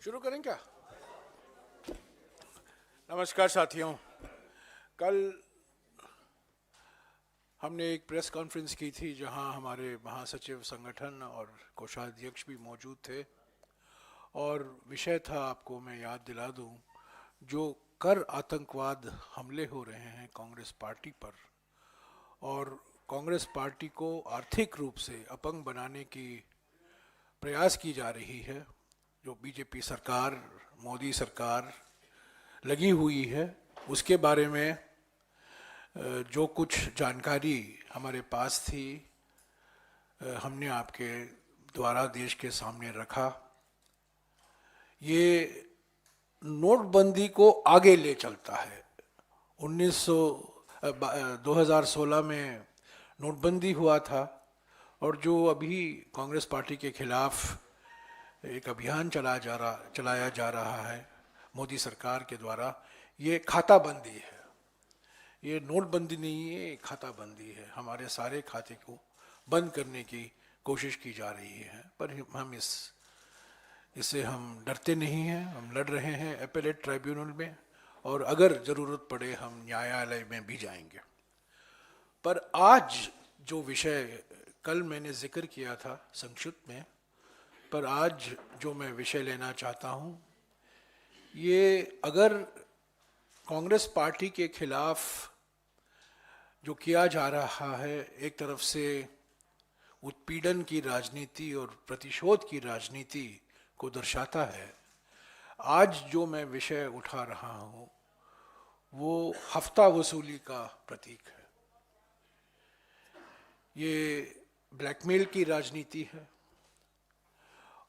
शुरू करें क्या? नमस्कार साथियों। कल हमने एक प्रेस कॉन्फ्रेंस की थी जहां हमारे महासचिव संगठन और कोषाध्यक्ष भी मौजूद थे और विषय था, आपको मैं याद दिला दूं, जो कर आतंकवाद हमले हो रहे हैं कांग्रेस पार्टी पर और कांग्रेस पार्टी को आर्थिक रूप से अपंग बनाने की प्रयास की जा रही है। जो बीजेपी सरकार, मोदी सरकार लगी हुई है, उसके बारे में जो कुछ जानकारी हमारे पास थी हमने आपके द्वारा देश के सामने रखा। ये नोटबंदी को आगे ले चलता है। 2016 में नोटबंदी हुआ था और जो अभी कांग्रेस पार्टी के खिलाफ एक अभियान चलाया जा रहा है मोदी सरकार के द्वारा, ये खाता बंदी है। ये नोटबंदी नहीं है, ये खाता बंदी है। हमारे सारे खाते को बंद करने की कोशिश की जा रही है, पर हम इससे हम डरते नहीं हैं। हम लड़ रहे हैं एपेलेट ट्राइब्यूनल में और अगर ज़रूरत पड़े हम न्यायालय में भी जाएंगे। पर आज जो विषय कल मैंने जिक्र किया था संक्षिप्त में, पर आज जो मैं विषय लेना चाहता हूँ, ये अगर कांग्रेस पार्टी के खिलाफ जो किया जा रहा है, एक तरफ से उत्पीड़न की राजनीति और प्रतिशोध की राजनीति को दर्शाता है। आज जो मैं विषय उठा रहा हूँ वो हफ्ता वसूली का प्रतीक है। ये ब्लैकमेल की राजनीति है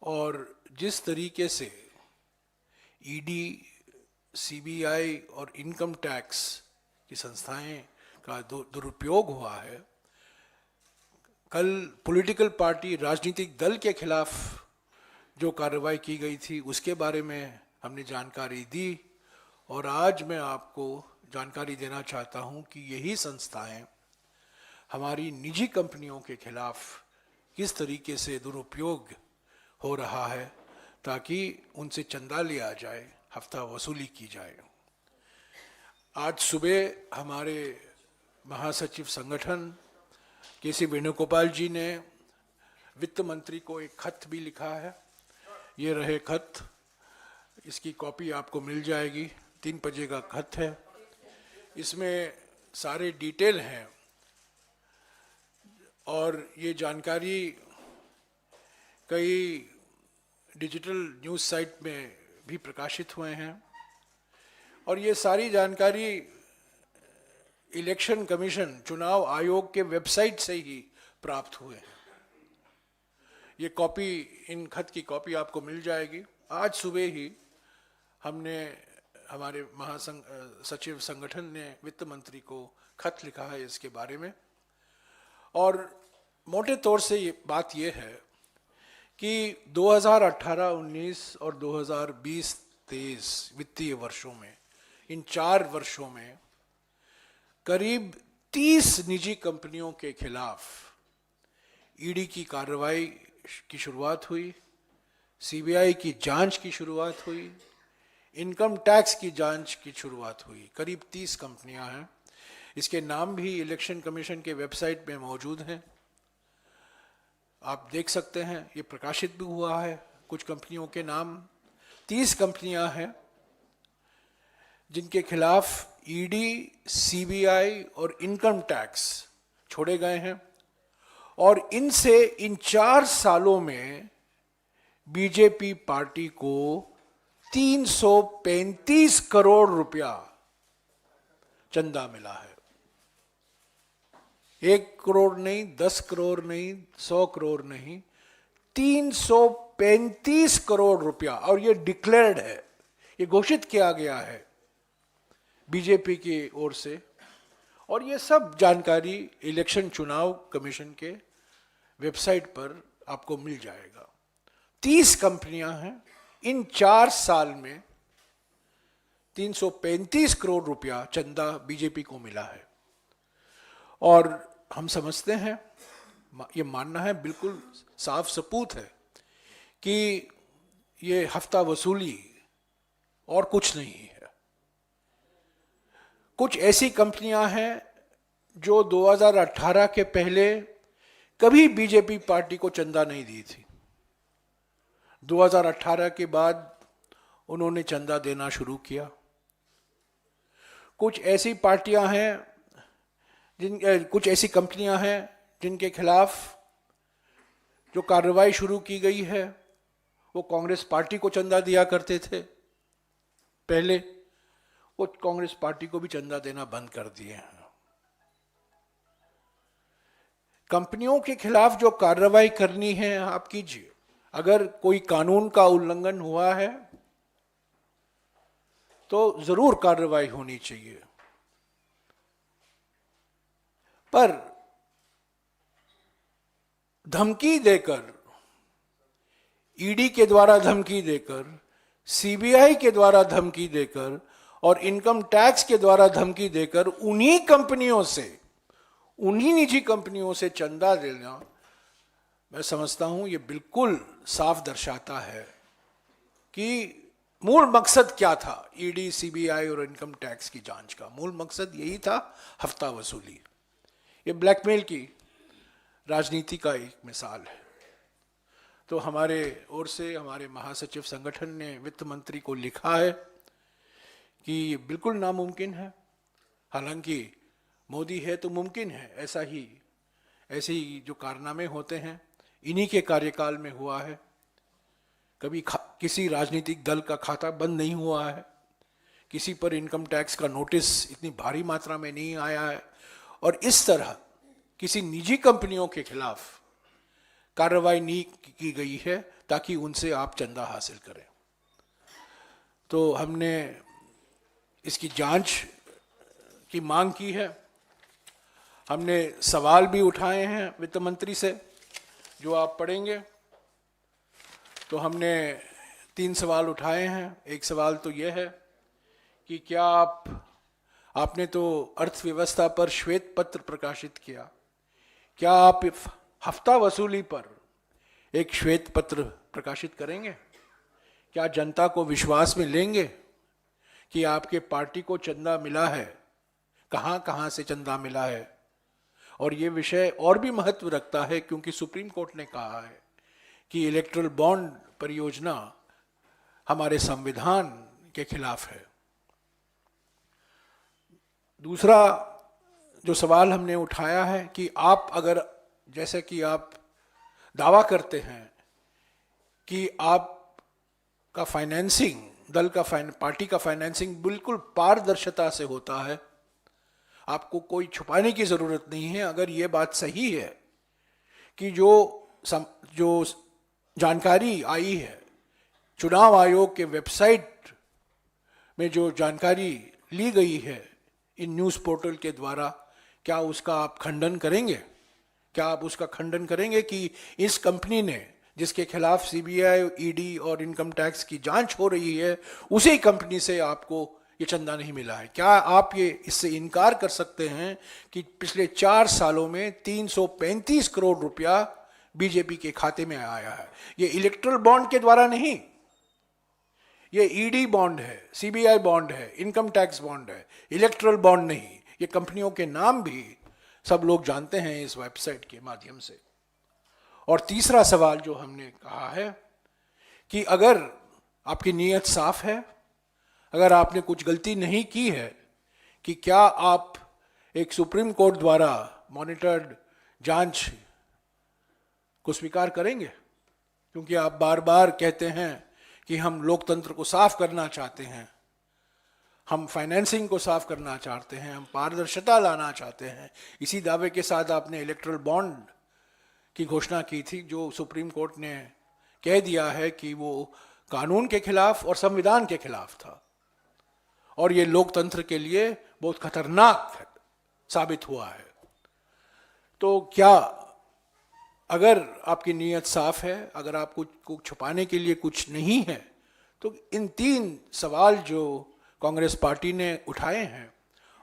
और जिस तरीके से ईडी, सीबीआई और इनकम टैक्स की संस्थाएं का दुरुपयोग हुआ है। कल पॉलिटिकल पार्टी, राजनीतिक दल के खिलाफ जो कार्रवाई की गई थी उसके बारे में हमने जानकारी दी और आज मैं आपको जानकारी देना चाहता हूं कि यही संस्थाएं हमारी निजी कंपनियों के खिलाफ किस तरीके से दुरुपयोग हो रहा है ताकि उनसे चंदा लिया जाए, हफ्ता वसूली की जाए। आज सुबह हमारे महासचिव संगठन के.सी. वेणुगोपाल जी ने वित्त मंत्री को एक खत भी लिखा है। ये रहे खत, इसकी कॉपी आपको मिल जाएगी। 3 पेज का खत है, इसमें सारे डिटेल हैं और ये जानकारी कई डिजिटल न्यूज़ साइट में भी प्रकाशित हुए हैं और ये सारी जानकारी इलेक्शन कमीशन, चुनाव आयोग के वेबसाइट से ही प्राप्त हुए हैं। ये कॉपी, इन खत की कॉपी आपको मिल जाएगी। आज सुबह ही हमने, हमारे महासचिव संगठन ने वित्त मंत्री को खत लिखा है इसके बारे में और मोटे तौर से ये बात ये है कि 2018-19 और 2020-23 वित्तीय वर्षों में, इन 4 वर्षों में करीब 30 निजी कंपनियों के खिलाफ ईडी की कार्रवाई की शुरुआत हुई, सीबीआई की जांच की शुरुआत हुई, इनकम टैक्स की जांच की शुरुआत हुई। करीब 30 कंपनियां हैं। इसके नाम भी इलेक्शन कमीशन के वेबसाइट में मौजूद हैं, आप देख सकते हैं। ये प्रकाशित भी हुआ है कुछ कंपनियों के नाम। 30 कंपनियां हैं जिनके खिलाफ ईडी, सीबीआई और इनकम टैक्स छोड़े गए हैं और इनसे इन 4 सालों में बीजेपी पार्टी को 335 करोड़ रुपया चंदा मिला है। 1 करोड़ नहीं, 10 करोड़ नहीं, 100 करोड़ नहीं, 335 करोड़ रुपया। और ये डिक्लेयर्ड है, ये घोषित किया गया है बीजेपी की ओर से और ये सब जानकारी इलेक्शन चुनाव कमीशन के वेबसाइट पर आपको मिल जाएगा। 30 कंपनियां हैं। इन 4 साल में 335 करोड़ रुपया चंदा बीजेपी को मिला है और हम समझते हैं, ये मानना है, बिल्कुल साफ सबूत है कि ये हफ्ता वसूली और कुछ नहीं है। कुछ ऐसी कंपनियां हैं जो 2018 के पहले कभी बीजेपी पार्टी को चंदा नहीं दी थी। 2018 के बाद उन्होंने चंदा देना शुरू किया। कुछ ऐसी पार्टियां हैं कुछ ऐसी कंपनियां हैं जिनके खिलाफ जो कार्रवाई शुरू की गई है, वो कांग्रेस पार्टी को चंदा दिया करते थे पहले, वो कांग्रेस पार्टी को भी चंदा देना बंद कर दिए हैं। कंपनियों के खिलाफ जो कार्रवाई करनी है आप कीजिए। अगर कोई कानून का उल्लंघन हुआ है तो जरूर कार्रवाई होनी चाहिए, पर धमकी देकर, ईडी के द्वारा धमकी देकर, सीबीआई के द्वारा धमकी देकर और इनकम टैक्स के द्वारा धमकी देकर उन्हीं कंपनियों से, उन्हीं निजी कंपनियों से चंदा लेना, मैं समझता हूं ये बिल्कुल साफ दर्शाता है कि मूल मकसद क्या था। ईडी, सीबीआई और इनकम टैक्स की जांच का मूल मकसद यही था, हफ्ता वसूली। ये ब्लैकमेल की राजनीति का एक मिसाल है। तो हमारे ओर से हमारे महासचिव संगठन ने वित्त मंत्री को लिखा है कि ये बिल्कुल नामुमकिन है। हालांकि मोदी है तो मुमकिन है, ऐसे ही जो कारनामे होते हैं इन्हीं के कार्यकाल में हुआ है। कभी किसी राजनीतिक दल का खाता बंद नहीं हुआ है, किसी पर इनकम टैक्स का नोटिस इतनी भारी मात्रा में नहीं आया है, और इस तरह किसी निजी कंपनियों के खिलाफ कार्रवाई नहीं की गई है ताकि उनसे आप चंदा हासिल करें। तो हमने इसकी जांच की मांग की है। हमने सवाल भी उठाए हैं वित्त मंत्री से, जो आप पढ़ेंगे। तो हमने 3 सवाल उठाए हैं। एक सवाल तो यह है कि क्या आपने तो अर्थव्यवस्था पर श्वेत पत्र प्रकाशित किया, क्या आप हफ्ता वसूली पर एक श्वेत पत्र प्रकाशित करेंगे? क्या जनता को विश्वास में लेंगे कि आपके पार्टी को चंदा मिला है, कहां कहां से चंदा मिला है? और ये विषय और भी महत्व रखता है क्योंकि सुप्रीम कोर्ट ने कहा है कि इलेक्ट्रल बॉन्ड परियोजना हमारे संविधान के खिलाफ है। दूसरा जो सवाल हमने उठाया है कि आप अगर, जैसे कि आप दावा करते हैं कि आपका फाइनेंसिंग, दल का पार्टी का फाइनेंसिंग बिल्कुल पारदर्शिता से होता है, आपको कोई छुपाने की जरूरत नहीं है। अगर ये बात सही है कि जो जानकारी आई है चुनाव आयोग के वेबसाइट में, जो जानकारी ली गई है इन न्यूज़ पोर्टल के द्वारा, क्या उसका आप खंडन करेंगे? क्या आप उसका खंडन करेंगे कि इस कंपनी ने, जिसके खिलाफ सीबीआई, ईडी और इनकम टैक्स की जांच हो रही है, उसी कंपनी से आपको ये चंदा नहीं मिला है? क्या आप ये इससे इनकार कर सकते हैं कि पिछले 4 सालों में 335 करोड़ रुपया बीजेपी के खाते में आया है? ये इलेक्ट्रल बॉन्ड के द्वारा नहीं, ये ईडी बॉन्ड है, सीबीआई बॉन्ड है, इनकम टैक्स बॉन्ड है, इलेक्ट्रल बॉन्ड नहीं। ये कंपनियों के नाम भी सब लोग जानते हैं इस वेबसाइट के माध्यम से। और तीसरा सवाल जो हमने कहा है कि अगर आपकी नीयत साफ है, अगर आपने कुछ गलती नहीं की है, कि क्या आप एक सुप्रीम कोर्ट द्वारा मॉनिटर्ड जांच को स्वीकार करेंगे? क्योंकि आप बार बार कहते हैं कि हम लोकतंत्र को साफ करना चाहते हैं, हम फाइनेंसिंग को साफ करना चाहते हैं, हम पारदर्शिता लाना चाहते हैं। इसी दावे के साथ आपने इलेक्ट्रल बॉन्ड की घोषणा की थी, जो सुप्रीम कोर्ट ने कह दिया है कि वो कानून के खिलाफ और संविधान के खिलाफ था, और ये लोकतंत्र के लिए बहुत खतरनाक साबित हुआ है। तो क्या, अगर आपकी नीयत साफ है, अगर आप कुछ छुपाने के लिए कुछ नहीं है, तो इन 3 सवाल जो कांग्रेस पार्टी ने उठाए हैं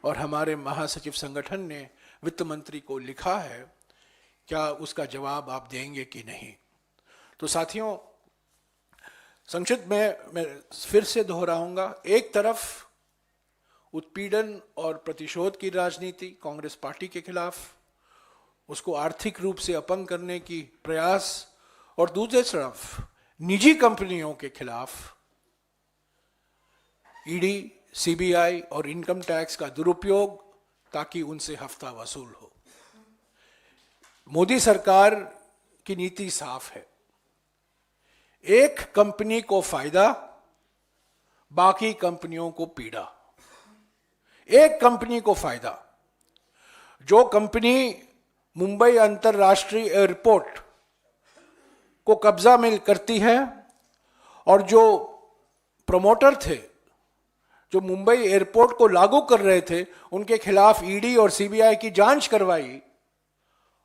और हमारे महासचिव संगठन ने वित्त मंत्री को लिखा है, क्या उसका जवाब आप देंगे कि नहीं? तो साथियों, संक्षिप्त में मैं फिर से दोहराऊंगा, एक तरफ उत्पीड़न और प्रतिशोध की राजनीति कांग्रेस पार्टी के खिलाफ, उसको आर्थिक रूप से अपंग करने की प्रयास, और दूसरी तरफ निजी कंपनियों के खिलाफ ईडी, सीबीआई और इनकम टैक्स का दुरुपयोग ताकि उनसे हफ्ता वसूल हो। मोदी सरकार की नीति साफ है, एक कंपनी को फायदा, बाकी कंपनियों को पीड़ा। एक कंपनी को फायदा, जो कंपनी मुंबई अंतरराष्ट्रीय एयरपोर्ट को कब्जा में करती है और जो प्रमोटर थे, जो मुंबई एयरपोर्ट को लागू कर रहे थे, उनके खिलाफ ईडी और सीबीआई की जांच करवाई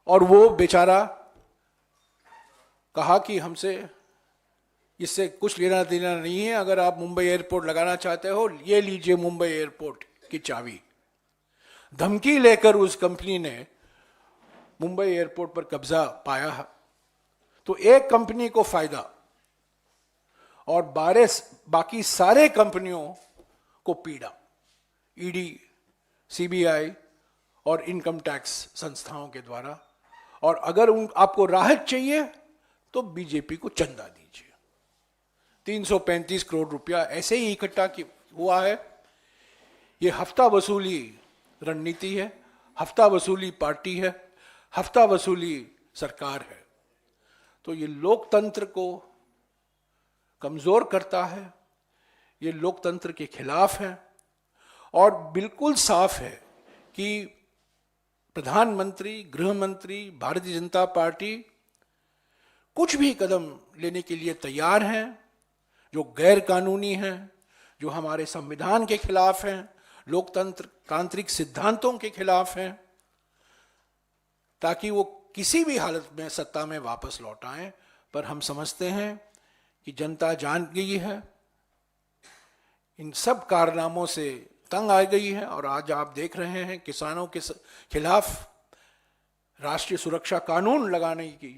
और वो बेचारा कहा कि हमसे इससे कुछ लेना देना नहीं है, अगर आप मुंबई एयरपोर्ट लगाना चाहते हो ये लीजिए मुंबई एयरपोर्ट की चाबी। धमकी लेकर उस कंपनी ने मुंबई एयरपोर्ट पर कब्जा पाया। तो एक कंपनी को फायदा और बाकी सारे कंपनियों को पीड़ा, ईडी, सीबीआई और इनकम टैक्स संस्थाओं के द्वारा। और अगर आपको राहत चाहिए तो बीजेपी को चंदा दीजिए। 335 करोड़ रुपया ऐसे ही इकट्ठा हुआ है। ये हफ्ता वसूली रणनीति है, हफ्ता वसूली पार्टी है, हफ्ता वसूली सरकार है। तो ये लोकतंत्र को कमजोर करता है, ये लोकतंत्र के खिलाफ है। और बिल्कुल साफ है कि प्रधानमंत्री, गृह मंत्री, भारतीय जनता पार्टी कुछ भी कदम लेने के लिए तैयार हैं जो गैर कानूनी हैं, जो हमारे संविधान के खिलाफ हैं, लोकतंत्र तांत्रिक सिद्धांतों के खिलाफ हैं, ताकि वो किसी भी हालत में सत्ता में वापस लौट आएं। पर हम समझते हैं कि जनता जान गई है, इन सब कारनामों से तंग आ गई है। और आज आप देख रहे हैं किसानों के खिलाफ राष्ट्रीय सुरक्षा कानून लगाने की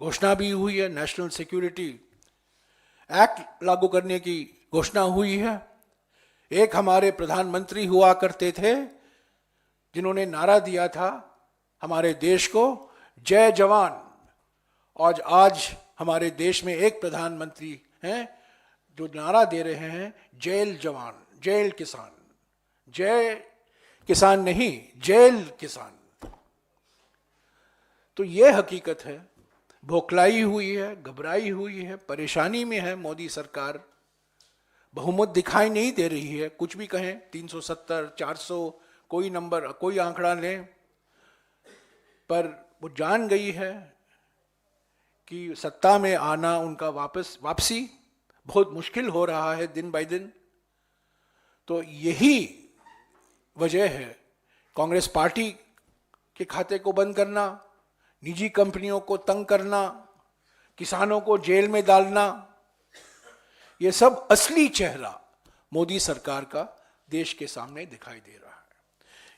घोषणा भी हुई है, नेशनल सिक्योरिटी एक्ट लागू करने की घोषणा हुई है। एक हमारे प्रधानमंत्री हुआ करते थे जिन्होंने नारा दिया था हमारे देश को, जय जवान। और आज हमारे देश में एक प्रधानमंत्री हैं जो नारा दे रहे हैं, जेल जवान, जेल किसान। जय किसान नहीं, जेल किसान। तो यह हकीकत है, बौखलाई हुई है, घबराई हुई है, परेशानी में है मोदी सरकार। बहुमत दिखाई नहीं दे रही है, कुछ भी कहें, 370, 400, कोई नंबर, कोई आंकड़ा लें, पर वो जान गई है कि सत्ता में आना उनका वापसी बहुत मुश्किल हो रहा है दिन बाय दिन। तो यही वजह है कांग्रेस पार्टी के खाते को बंद करना, निजी कंपनियों को तंग करना, किसानों को जेल में डालना, ये सब असली चेहरा मोदी सरकार का देश के सामने दिखाई दे रहा है।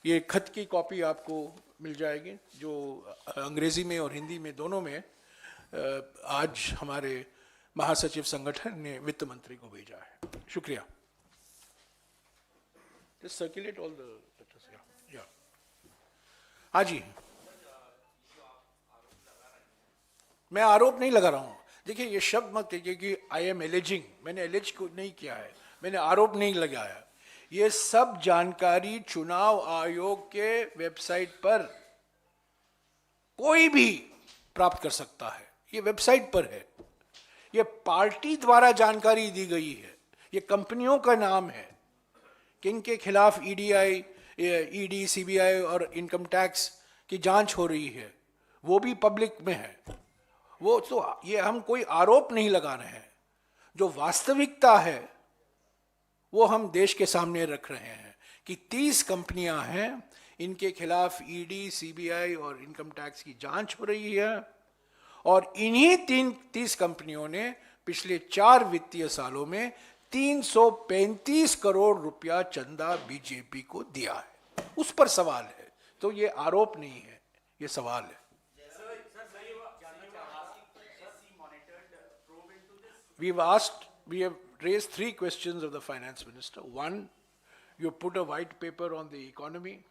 ये खत की कॉपी आपको मिल जाएगी जो अंग्रेजी में और हिंदी में दोनों में आज हमारे महासचिव संगठन ने वित्त मंत्री को भेजा है। शुक्रिया। Just circulate all the letters. Yeah. हाँ जी, मैं आरोप नहीं लगा रहा हूं। देखिए, ये शब्द मत कहिए कि आई एम एलिजिंग, मैंने एलिज को नहीं किया है, मैंने आरोप नहीं लगाया। ये सब जानकारी चुनाव आयोग के वेबसाइट पर कोई भी प्राप्त कर सकता है, ये वेबसाइट पर है। ये पार्टी द्वारा जानकारी दी गई है, ये कंपनियों का नाम है, किनके खिलाफ ईडी, सीबीआई और इनकम टैक्स की जांच हो रही है, वो भी पब्लिक में है। वो तो ये हम कोई आरोप नहीं लगा रहे हैं, जो वास्तविकता है वो हम देश के सामने रख रहे हैं कि 30 कंपनियां हैं, इनके खिलाफ ईडी, सीबीआई और इनकम टैक्स की जांच हो रही है। और इन्हीं 30 कंपनियों ने पिछले 4 वित्तीय सालों में 335 करोड़ रुपया चंदा बीजेपी को दिया है। उस पर सवाल है, तो ये आरोप नहीं है, ये सवाल है। we have raised three questions of the finance minister. One, you put a white paper on the economy.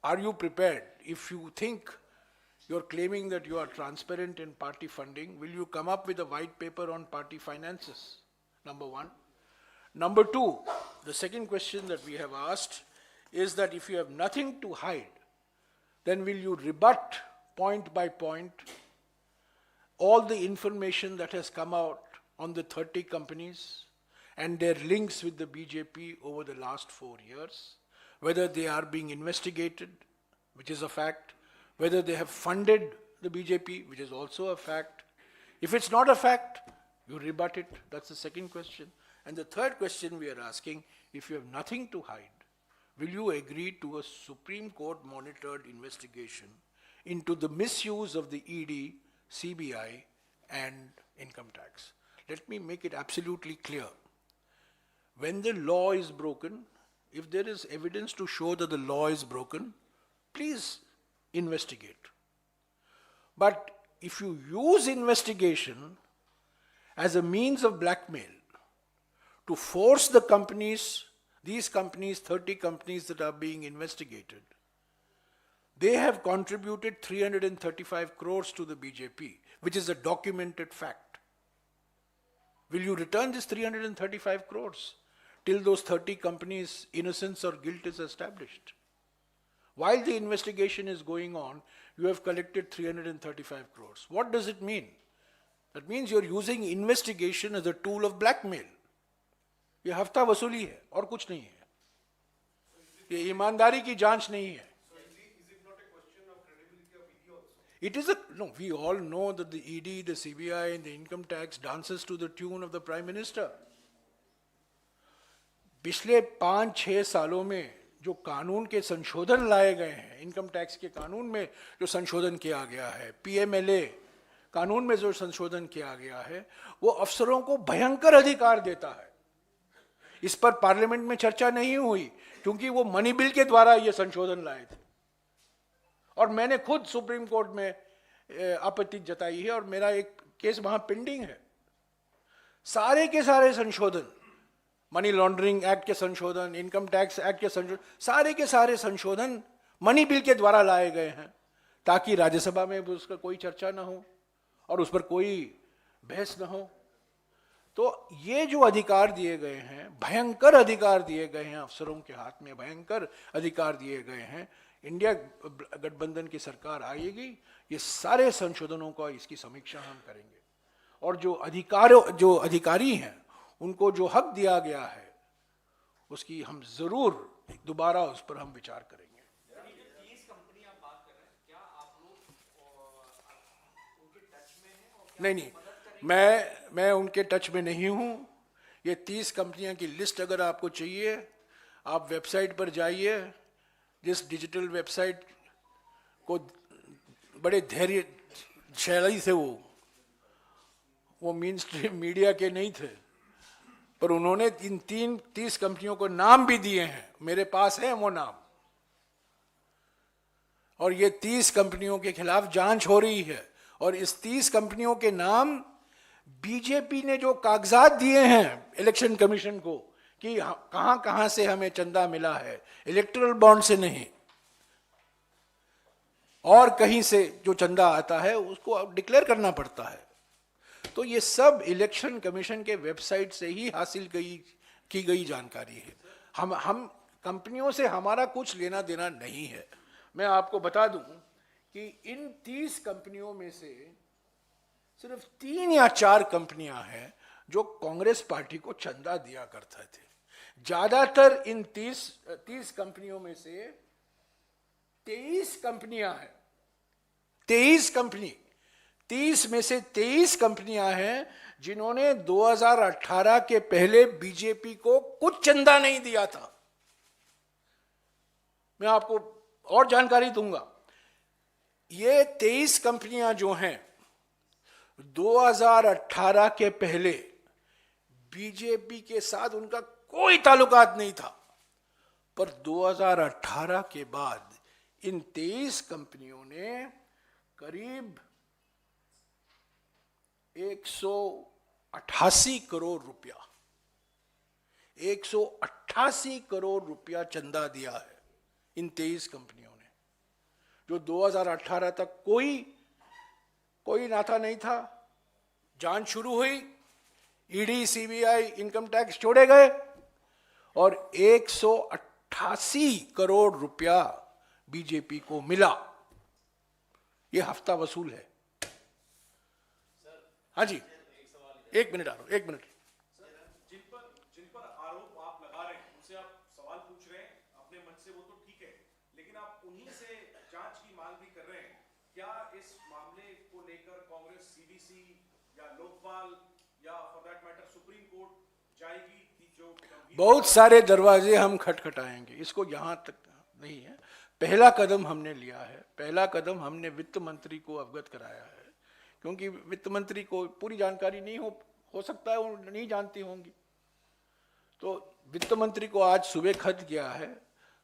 Are you prepared, if you think you're claiming that you are transparent in party funding, will you come up with a white paper on party finances? Number one. Number two, the second question that we have asked is that if you have nothing to hide, then will you rebut point by point all the information that has come out on the 30 companies and their links with the BJP over the last 4 years, whether they are being investigated, which is a fact, whether they have funded the BJP, which is also a fact. If it's not a fact, you rebut it. That's the second question. And the third question we are asking, if you have nothing to hide, will you agree to a Supreme Court monitored investigation into the misuse of the ED, CBI and income tax? Let me make it absolutely clear. When the law is broken, if there is evidence to show that the law is broken, please investigate. But if you use investigation as a means of blackmail to force the companies, these companies, 30 companies that are being investigated, they have contributed 335 crores to the BJP, which is a documented fact. Will you return this 335 crores till those 30 companies' innocence or guilt is established? While the investigation is going on, you have collected 335 crores. What does it mean? That means you're using investigation as a tool of blackmail. ये हफ्ता वसूली है और कुछ नहीं है. ये ईमानदारी की जांच नहीं है. It is no, we all know that the ED, the CBI and the income tax dances to the tune of the Prime Minister. पिछले 5-6 सालों में जो कानून के संशोधन लाए गए हैं, इनकम टैक्स के कानून में जो संशोधन किया गया है, PMLA कानून में जो संशोधन किया गया है, वो अफसरों को भयंकर अधिकार देता है. इस पर पार्लियामेंट में चर्चा नहीं हुई क्योंकि वो मनी बिल के द्वारा ये संशोधन लाए थे. और मैंने खुद सुप्रीम कोर्ट में आपत्ति जताई है और मेरा एक केस वहां पेंडिंग है. सारे के सारे संशोधन, मनी लॉन्ड्रिंग एक्ट के संशोधन, इनकम टैक्स एक्ट के संशोधन, सारे के सारे संशोधन मनी बिल के द्वारा लाए गए हैं ताकि राज्यसभा में उसका कोई चर्चा ना हो और उस पर कोई बहस ना हो. तो ये जो अधिकार दिए गए हैं, भयंकर अधिकार दिए गए हैं अफसरों के हाथ में, भयंकर अधिकार दिए गए हैं. इंडिया गठबंधन की सरकार आएगी, ये सारे संशोधनों का इसकी समीक्षा हम करेंगे और जो अधिकारी हैं उनको जो हक दिया गया है उसकी हम जरूर दोबारा उस पर हम विचार करेंगे. नहीं, मैं उनके टच में नहीं हूं. ये 30 कंपनियां की लिस्ट अगर आपको चाहिए, आप वेबसाइट पर जाइए. जिस डिजिटल वेबसाइट को बड़े धैर्य शैली से वो मेन स्ट्रीम मीडिया के नहीं थे, पर उन्होंने इन 30 कंपनियों को नाम भी दिए हैं. मेरे पास है वो नाम और ये 30 कंपनियों के खिलाफ जांच हो रही है. और इस 30 कंपनियों के नाम बीजेपी ने जो कागजात दिए हैं इलेक्शन कमीशन को कि कहां कहां से हमें चंदा मिला है, इलेक्टोरल बॉन्ड से नहीं और कहीं से जो चंदा आता है उसको डिक्लेयर करना पड़ता है. तो ये सब इलेक्शन कमीशन के वेबसाइट से ही हासिल की गई जानकारी है. हम कंपनियों से हमारा कुछ लेना देना नहीं है. मैं आपको बता दूं कि इन 30 कंपनियों में से सिर्फ 3 या 4 कंपनियां हैं जो कांग्रेस पार्टी को चंदा दिया करते थे. ज्यादातर इन 30 कंपनियों में से 23 कंपनियां हैं. 30 में से 23 कंपनियां हैं जिन्होंने 2018 के पहले बीजेपी को कुछ चंदा नहीं दिया था. मैं आपको और जानकारी दूंगा. ये 23 कंपनियां जो हैं 2018 के पहले बीजेपी के साथ उनका कोई ताल्लुकात नहीं था, पर 2018 के बाद इन 23 कंपनियों ने करीब 188 करोड़ रुपया, 188 करोड़ रुपया चंदा दिया है इन 23 कंपनियों ने, जो 2018 तक कोई नाता नहीं था। जांच शुरू हुई, ईडी, सीबीआई, इनकम टैक्स छोड़े गए और 188 करोड़ रुपया बीजेपी को मिला। यह हफ्ता वसूल है। हाँ जी, एक मिनट आ रहा हूं, एक मिनट। जिन पर आरोप आप लगा रहे हैं, उनसे आप सवाल पूछ रहे हैं अपने मन से, वो तो ठीक है, लेकिन आप उन्हीं से जांच की मांग भी कर रहे हैं। क्या इस मामले को लेकर कांग्रेस सीवीसी या लोकपाल या for that matter supreme court जाएगी? कि जो बहुत सारे दरवाजे हम खटखटाएंगे, इसको यहां तक नहीं है। पहला कदम हमने लिया है, पहला कदम हमने वित्त मंत्री को अवगत कराया है, क्योंकि वित्त मंत्री को पूरी जानकारी नहीं हो सकता है, वो नहीं जानती होंगी। तो वित्त मंत्री को आज सुबह खत किया है,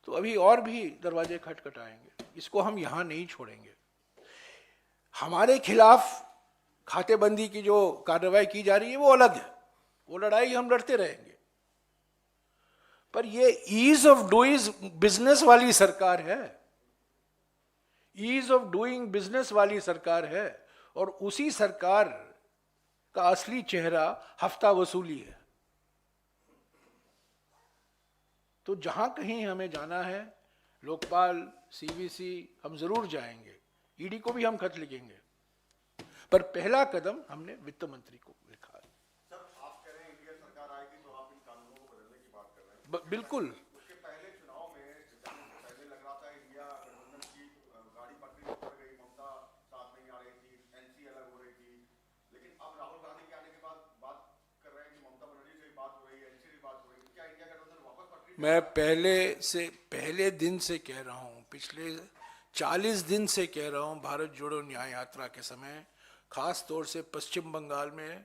तो अभी और भी दरवाजे खटखटाएंगे, इसको हम यहां नहीं छोड़ेंगे। हमारे खिलाफ खातेबंदी की जो कार्रवाई की जा रही है वो अलग है, वो लड़ाई हम लड़ते रहेंगे। पर ये ईज ऑफ डूइंग बिजनेस वाली सरकार है, ईज ऑफ डूइंग बिजनेस वाली सरकार है, और उसी सरकार का असली चेहरा हफ्ता वसूली है। तो जहां कहीं हमें जाना है, लोकपाल, सीवीसी, हम जरूर जाएंगे, ईडी को भी हम खत लिखेंगे, पर पहला कदम हमने वित्त मंत्री को लिखा है। सर, आप कह रहे हैं इंडिया सरकार आएगी तो आप इन कानूनों को बदलने की बात कर रहे हैं। बिल्कुल। उसके पहले चुनाव में पहले लग रहा था इंडिया गठबंधन की गाड़ी पटरी पर गई, ममता साथ नहीं आ रही थी, एनसी अलग हो रही थी, लेकिन अब राहुल गांधी के आने के बाद बात कर रहे हैं कि ममता बनर्जी से भी बात हो रही है, एनसी भी बात हो रही है। क्या इंडिया गठबंधन वापस पटरी? मैं पहले दिन से कह रहा हूं, पिछले 40 दिन से कह रहा हूं, भारत जोड़ो न्याय यात्रा के समय, खास तौर से पश्चिम बंगाल में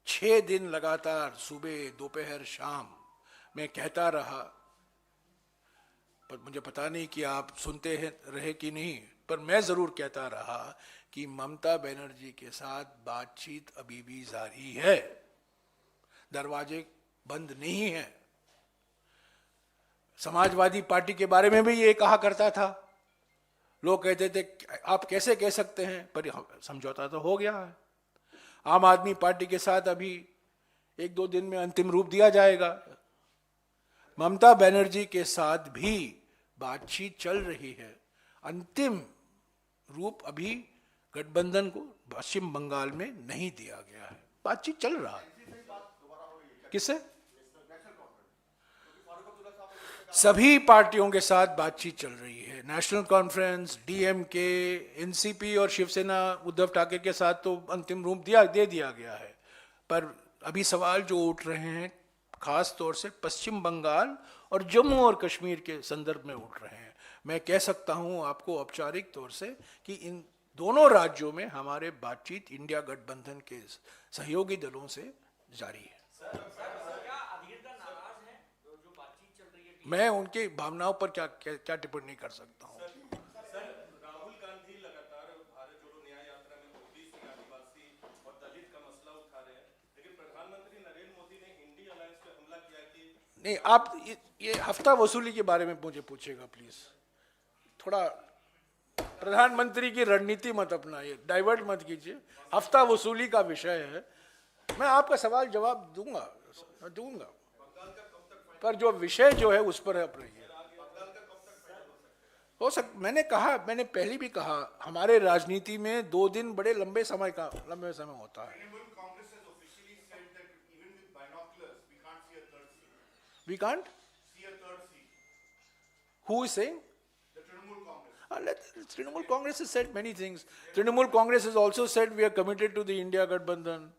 6 दिन लगातार सुबह, दोपहर, शाम मैं कहता रहा, पर मुझे पता नहीं कि आप सुनते रहे कि नहीं, पर मैं जरूर कहता रहा कि ममता बनर्जी के साथ बातचीत अभी भी जारी है, दरवाजे बंद नहीं है। समाजवादी पार्टी के बारे में भी ये कहा करता था, लोग कहते थे आप कैसे कह सकते हैं, पर समझौता तो हो गया है। आम आदमी पार्टी के साथ अभी 1-2 दिन में अंतिम रूप दिया जाएगा। ममता बनर्जी के साथ भी बातचीत चल रही है, अंतिम रूप अभी गठबंधन को पश्चिम बंगाल में नहीं दिया गया है, बातचीत चल रहा है। किससे? सभी पार्टियों के साथ बातचीत चल रही है। नेशनल कॉन्फ्रेंस, डीएमके, एनसीपी और शिवसेना, उद्धव ठाकरे के साथ तो अंतिम रूप दे दिया गया है, पर अभी सवाल जो उठ रहे हैं खास तौर से पश्चिम बंगाल और जम्मू और कश्मीर के संदर्भ में उठ रहे हैं। मैं कह सकता हूं आपको औपचारिक तौर से कि इन दोनों राज्यों में हमारे बातचीत इंडिया गठबंधन के सहयोगी दलों से जारी है। मैं उनकी भावनाओं पर क्या टिप्पणी कर सकता हूँ। राहुल गांधी लगातार भारत जोड़ो न्याय यात्रा में ओबीसी, आदिवासी और दलित का मसला उठा रहे हैं, लेकिन प्रधानमंत्री नरेंद्र मोदी ने इंडिया अलायंस पे हमला किया कि नहीं, आप ये हफ्ता वसूली के बारे में मुझे पूछेगा प्लीज, थोड़ा प्रधानमंत्री की रणनीति मत अपनाइए, डाइवर्ट मत कीजिए। हफ्ता वसूली का विषय है, मैं आपका सवाल जवाब दूंगा, पर जो विषय जो है उस पर आप रहिए। मैंने पहले भी कहा, हमारे राजनीति में 2 दिन बड़े लंबे समय होता है। We can't see a third seat. Who is saying? The Trinamool Congress. Trinamool Congress has said many things. Trinamool Congress has also said we are committed to the India Gadbandhan.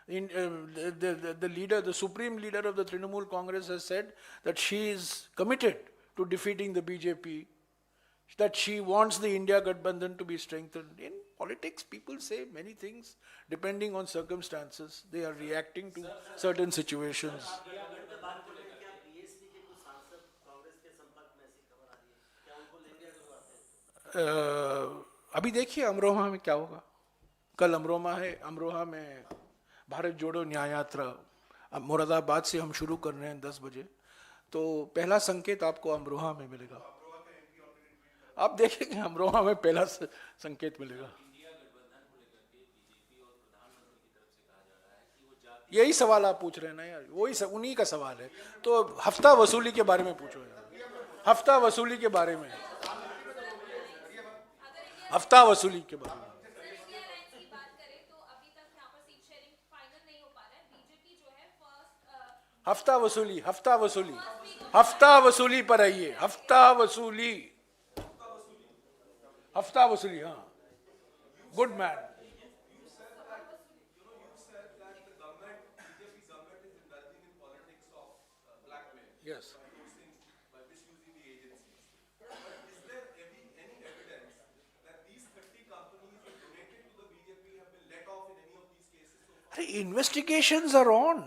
The leader, the supreme leader of the Trinamool Congress has said that she is committed to defeating the BJP, that she wants the India Gadbandhan to be strengthened. In politics, people say many things depending on circumstances. They are reacting to certain situations. अभी देखिए अमरोहा में क्या होगा। कल अमरोहा में भारत जोड़ो न्याय यात्रा, अब मुरादाबाद से हम शुरू कर रहे हैं 10 बजे, तो पहला संकेत आपको अमरोहा में मिलेगा। आप देखेंगे अमरोहा में पहला संकेत मिलेगा। यही सवाल आप पूछ रहे हैं ना यार, वही उन्हीं का सवाल है। तो हफ्ता वसूली के बारे में पूछो यार, हफ्ता वसूली के बारे में, हफ्ता वसूली के बारे में। हफ्ता वसूली, हफ्ता वसूली, हफ्ता वसूली पर आइए, हफ्ता वसूली, हफ्ता वसूली, हाँ, good man. Yes. By misusing the agencies. But is there any evidence that these 30 companies related to the BJP have been let off in any of these cases so far? Investigations are on.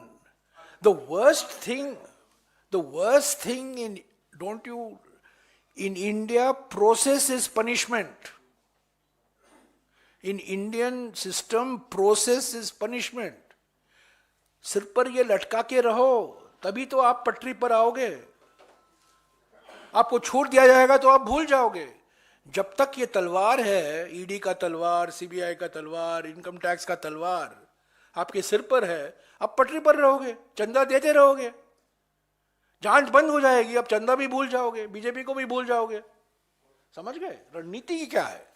The worst thing in India, process is punishment. In Indian system, process is punishment. सिर पर ये लटका के रहो, तभी तो आप पटरी पर आओगे। आपको छूट दिया जाएगा तो आप भूल जाओगे। जब तक ये तलवार है, ईडी का तलवार, सीबीआई का तलवार, इनकम टैक्स का तलवार आपके सिर पर है, आप पटरी पर रहोगे, चंदा देते रहोगे, जांच बंद हो जाएगी, आप चंदा भी भूल जाओगे, बीजेपी को भी भूल जाओगे। समझ गए रणनीति क्या है?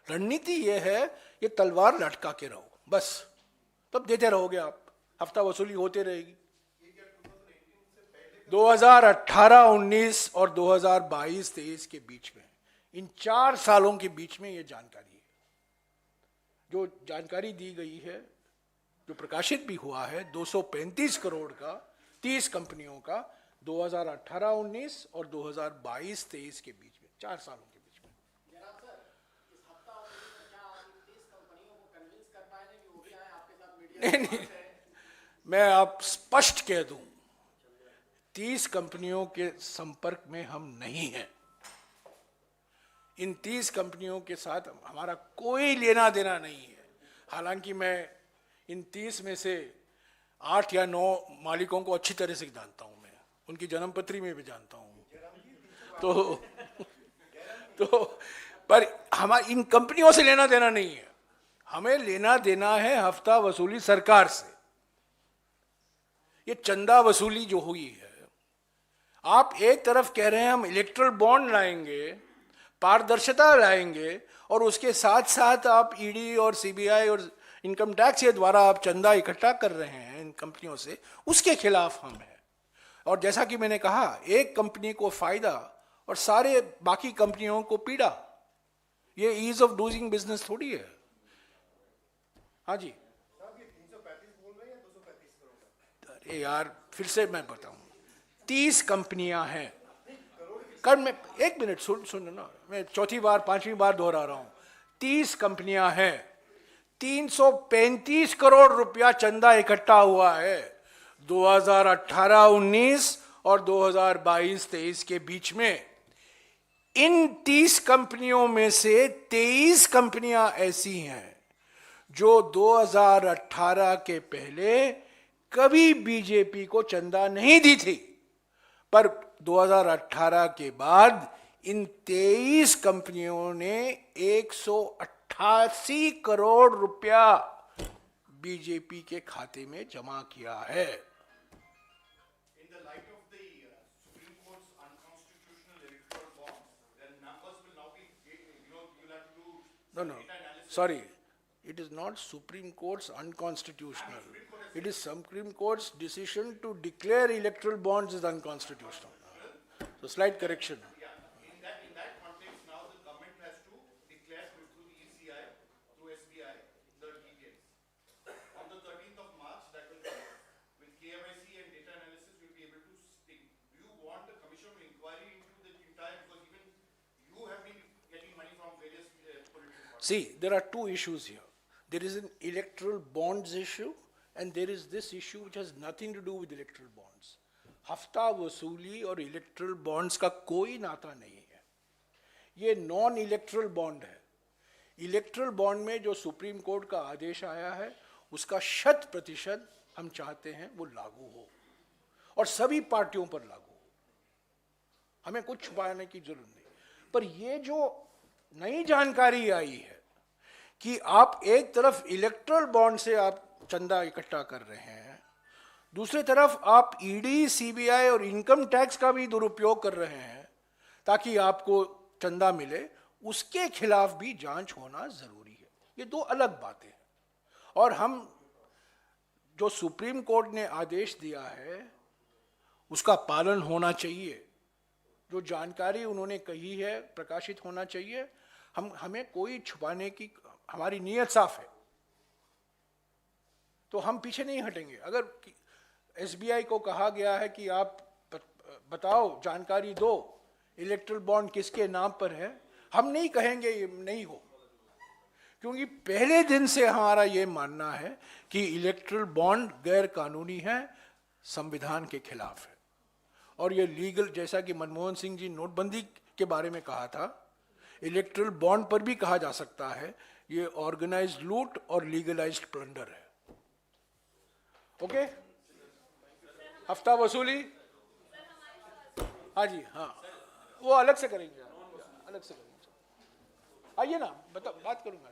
रणनीति ये है, ये तलवार लटका के रहो बस, तब देते रहोगे आप, हफ्ता वसूली होते रहेगी। 2018-19 और 2022-23 के बीच में, इन 4 सालों के बीच में ये जानकारी है, जो जानकारी दी गई है, जो प्रकाशित भी हुआ है, 235 करोड़ का 30 कंपनियों का 2018-19 और 2022-23 के बीच में, 4 सालों के बीच में। नहीं, मैं आप स्पष्ट कह दूं, 30 कंपनियों के संपर्क में हम नहीं हैं। इन 30 कंपनियों के साथ हमारा कोई लेना देना नहीं है। हालांकि मैं इन 30 में से 8 या 9 मालिकों को अच्छी तरह से जानता हूं, मैं उनकी जन्मपत्री में भी जानता हूं। तो पर हमारे इन कंपनियों से लेना देना नहीं है, हमें लेना देना है हफ्ता वसूली सरकार से। ये चंदा वसूली जो हुई है, आप एक तरफ कह रहे हैं हम इलेक्ट्रल बॉन्ड लाएंगे, पारदर्शिता लाएंगे, और उसके साथ साथ आप ईडी और सीबीआई और इनकम टैक्स के द्वारा आप चंदा इकट्ठा कर रहे हैं इन कंपनियों से, उसके खिलाफ हम हैं। और जैसा कि मैंने कहा, एक कंपनी को फायदा और सारे बाकी कंपनियों को पीड़ा, ये ईज ऑफ डूइंग बिजनेस थोड़ी है। हाँ जी, अरे यार फिर से मैं बताऊं, 30 कंपनियां हैं। कल मैं 1 मिनट सुन ना, मैं 4थी बार 5वीं बार दोहरा रहा हूं, 30 कंपनियां हैं, 335 करोड़ रुपया चंदा इकट्ठा हुआ है 2018-19 और 2022-23 के बीच में। इन 30 कंपनियों में से 23 कंपनियां ऐसी हैं जो 2018 के पहले कभी बीजेपी को चंदा नहीं दी थी, पर 2018 के बाद इन 23 कंपनियों ने 188 करोड़ रुपया बीजेपी के खाते में जमा किया है। In the light of the Supreme Court's unconstitutional electoral bonds, then numbers will now be, you'll have to do No, sorry. It is not Supreme Court's unconstitutional. It is Supreme Court's decision to declare electoral bonds as unconstitutional. So slight correction. Yeah, in that context, now the government has to declare through the ECI, through SBI, the details. On the 13th of March, that will come. With KYC and data analysis, we'll be able to stick. Do you want the commission of inquiry into the entire, because even you have been getting money from various political parties. See, there are 2 issues here. There is an electoral bonds issue and there is this issue which has nothing to do with electoral bonds. हफ्ता वसूली और erectile bonds का कोई नाता नहीं है, ये non erectile bond है। इलेक्ट्रल बॉन्ड में जो सुप्रीम कोर्ट का आदेश आया है उसका 100% हम चाहते हैं वो लागू हो और सभी पार्टियों पर लागू हो। हमें कुछ छुपाने की जरूरत नहीं। पर ये जो नई जानकारी आई है कि आप एक तरफ इलेक्ट्रल बॉन्ड से आप चंदा इकट्ठा कर रहे हैं, दूसरी तरफ आप ईडी, सीबीआई और इनकम टैक्स का भी दुरुपयोग कर रहे हैं ताकि आपको चंदा मिले, उसके खिलाफ भी जांच होना जरूरी है। ये दो अलग बातें हैं। और हम जो सुप्रीम कोर्ट ने आदेश दिया है उसका पालन होना चाहिए। जो जानकारी उन्होंने कही है प्रकाशित होना चाहिए। हमें कोई छुपाने की, हमारी नीयत साफ है तो हम पीछे नहीं हटेंगे। अगर एसबीआई को कहा गया है कि आप बताओ, जानकारी दो, इलेक्ट्रल बॉन्ड किसके नाम पर है, हम नहीं कहेंगे ये नहीं हो, क्योंकि पहले दिन से हमारा ये मानना है कि इलेक्ट्रल बॉन्ड गैर कानूनी है, संविधान के खिलाफ है। और ये लीगल, जैसा कि मनमोहन सिंह जी नोटबंदी के बारे में कहा था, इलेक्ट्रल बॉन्ड पर भी कहा जा सकता है ये ऑर्गेनाइज्ड लूट और लीगलाइज्ड प्लंडर है। ओके, हफ्ता वसूली, हाँ जी, हाँ, वो अलग से करेंगे, अलग से करेंगे। आइए ना, बात करूंगा।